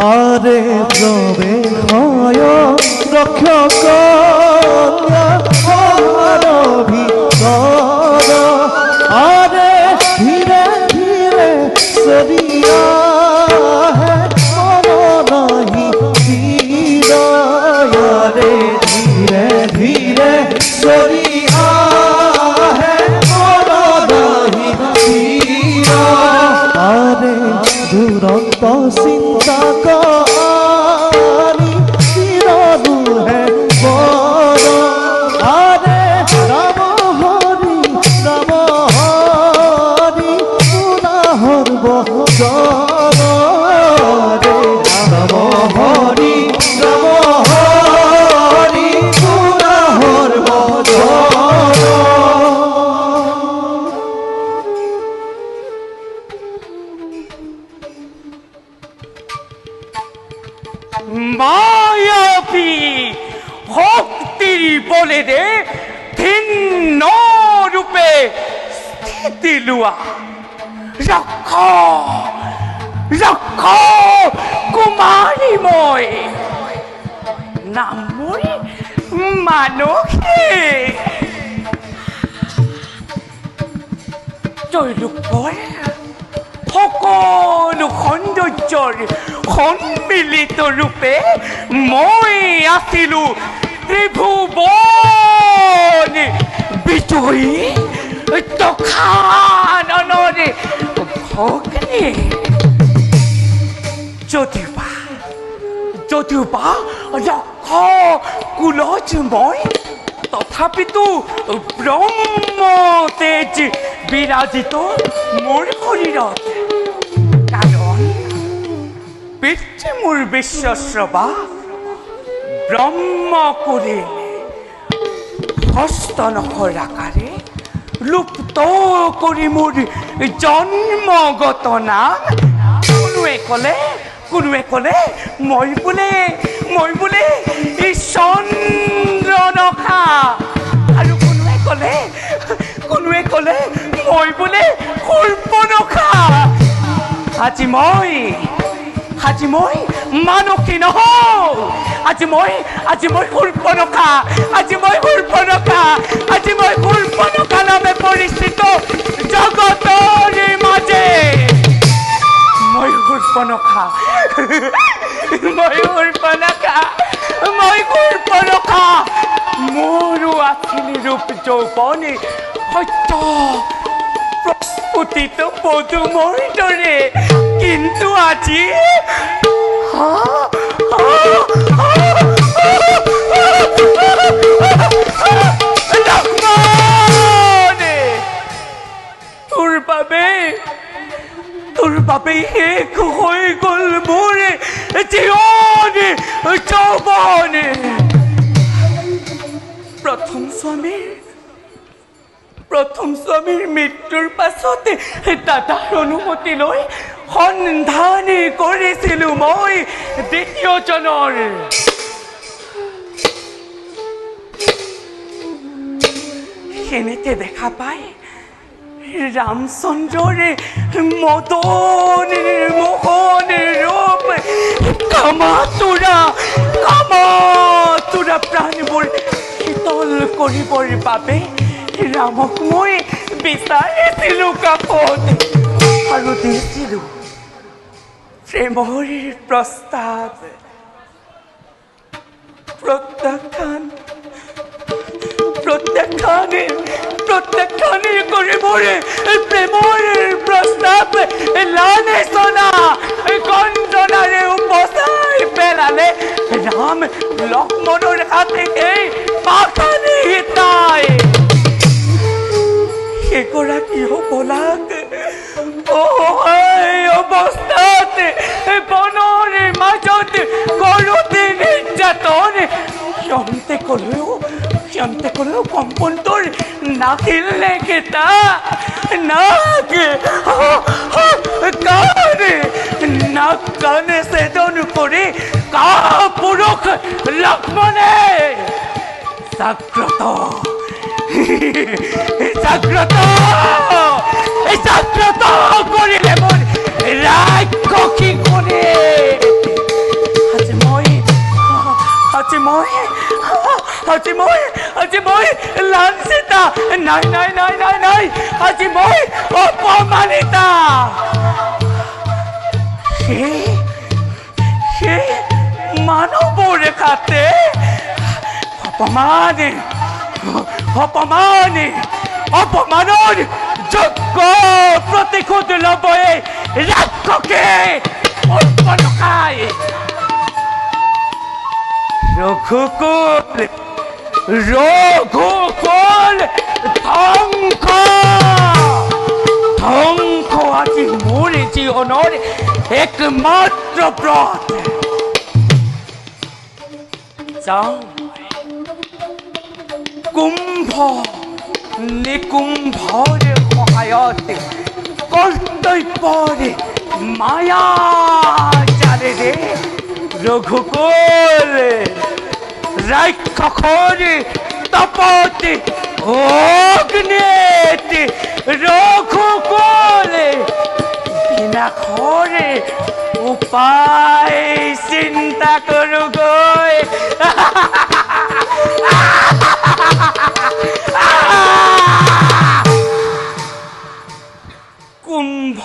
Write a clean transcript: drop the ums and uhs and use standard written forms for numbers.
আরে প্রবে হয় রক্ষক ভিতর আরে ধীরে ধীরে সরিয়া মনহি রে ধীরে ধীরে সরিয়া মনহি আরে দুরন্ত চিন্তা করি চিরনু হে বড় আরে রাম হরি পুনঃ বজর রে রাম হরি পুনঃ বজর মায়াবী ভক্তির বলে দে ভিন্ন রূপে স্থিতি লুয়া রক্ষ রক্ষ কুমারীময় নাম মরে মানসে তৈলুক পরে সকলো সৌন্দৰ্যৰ সন্মিলিত ৰূপে মই আছিলো ত্ৰিভুৱন বিজয়ী তখাননৰে ভগ্নী যদিওবা যক্ষ কুলজ মই তথাপিতো ব্ৰহ্ম তেজ বিৰাজিত মোৰ শৰীৰত কাৰণ পিতৃ মোৰ বিশ্বস্ৰৱা ব্ৰহ্ম কৰিলে হস্তনখৰ আকাৰে লুপ্ত কৰি মোৰ জন্মগত নাম কোনোৱে ক'লে মই বোলে এই চন্দ্ৰনখা আৰু কোনোৱে ক'লে মই বোলে সূৰ্পনখা আজি মই মানসী নহওঁ আজি মই সূৰ্পনখা আজি মই সূৰ্পনখা নামে পৰিচিত জগতৰ মাজে মই সূৰ্পনখা মোৰো আছিলি ৰূপ যৌৱনী সত্য প্ৰস্ফুটিত পদুমৰ দৰে কিন্তু আজি তোৰ বাবে শেষ হৈ গ'ল মোৰ জীৱনী যৌৱনী প্ৰথম স্বামীৰ মৃত্যুৰ পাছতে দাদাৰ অনুমতি লৈ সন্ধান কৰিছিলো মই দ্বিতীয়জনৰ সেনেকে দেখা পাই ৰামচন্দ্ৰৰে মদন মোহন ৰূপ কামাতুৰা প্ৰাণবোৰ শীতল কৰিবৰ বাবে ৰামক মই বিচাৰিছিলো কাষত আৰু দিছিলো প্ৰেমৰ প্ৰস্তাৱ প্ৰত্যাখ্যান কৰিবৰে প্ৰেমৰ প্ৰস্তাৱ লানে চনা গঞ্জনাৰে উপচাই পেলালে ৰাম লক্ষ্মণৰ হাতে এই পাখানি তাই এগৰাকী হবলাক অৱস্থাত বনৰ মাজত কৰোঁতে নিৰ্যাতন সিহঁতে ক'লেও কম্পনটোৰ নাছিলে কেইটা নাক কাণে ছেদন কৰি কাপুৰুষ লক্ষ্মণে জাগ্ৰত কৰিলে মোৰ ৰাক্ষসী গুণে নাই আজি মই অপমানিতা সেই মানৱৰ ৰেখাতে অপমানৰ যোগ্য প্ৰতিশোধ ল'বই ৰাক্ষসে অৰ্পণকাই ৰঘুকুল ধ্বংস আজি মোৰ জীৱনৰ একমাত্ৰ ব্ৰত যাওঁ নিকুম্ভৰ সহায়ত কৰ্তব্যৰে মায়া জালেৰে ৰঘুকুল ৰাক্ষসৰ তপত অগ্নিত ৰঘুকুল বিনাশৰ উপায় চিন্তা কৰোগৈ কুম্ভ